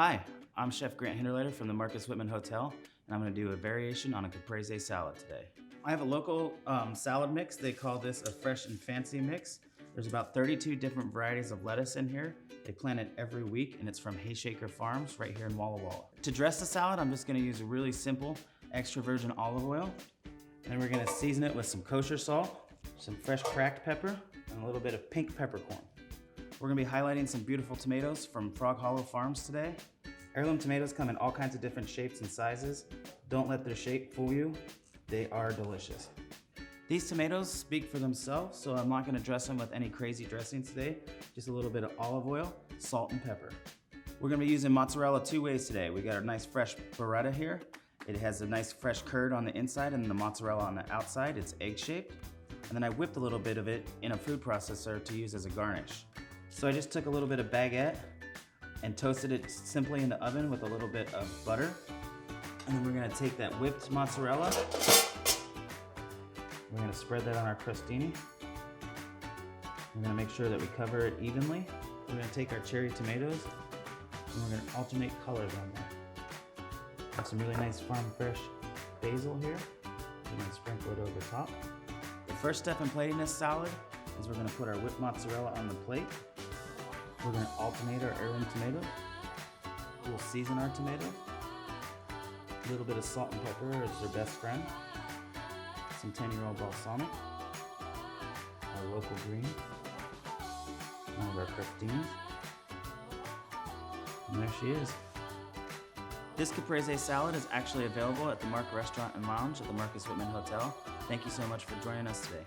Hi, I'm Chef Grant Hinderliter from the Marcus Whitman Hotel, and I'm going to do a variation on a Caprese salad today. I have a local salad mix. They call this a fresh and fancy mix. There's about 32 different varieties of lettuce in here. They plant it every week, and it's from Hayshaker Farms right here in Walla Walla. To dress the salad, I'm just going to use a really simple extra virgin olive oil. And then we're going to season it with some kosher salt, some fresh cracked pepper, and a little bit of pink peppercorn. We're gonna be highlighting some beautiful tomatoes from Frog Hollow Farms today. Heirloom tomatoes come in all kinds of different shapes and sizes. Don't let their shape fool you. They are delicious. These tomatoes speak for themselves, so I'm not gonna dress them with any crazy dressing today. Just a little bit of olive oil, salt, and pepper. We're gonna be using mozzarella two ways today. We got our nice fresh burrata here. It has a nice fresh curd on the inside and the mozzarella on the outside. It's egg-shaped. And then I whipped a little bit of it in a food processor to use as a garnish. So I just took a little bit of baguette and toasted it simply in the oven with a little bit of butter. And then we're gonna take that whipped mozzarella. We're gonna spread that on our crostini. We're gonna make sure that we cover it evenly. We're gonna take our cherry tomatoes and we're gonna alternate colors on them. Have some really nice farm fresh basil here. We're gonna sprinkle it over top. The first step in plating this salad is we're gonna put our whipped mozzarella on the plate. We're gonna alternate our heirloom tomato. We'll season our tomato. A little bit of salt and pepper is their best friend. Some 10-year-old balsamic. Our local green. One of our crostinis. And there she is. This Caprese salad is actually available at the Marc Restaurant and Lounge at the Marcus Whitman Hotel. Thank you so much for joining us today.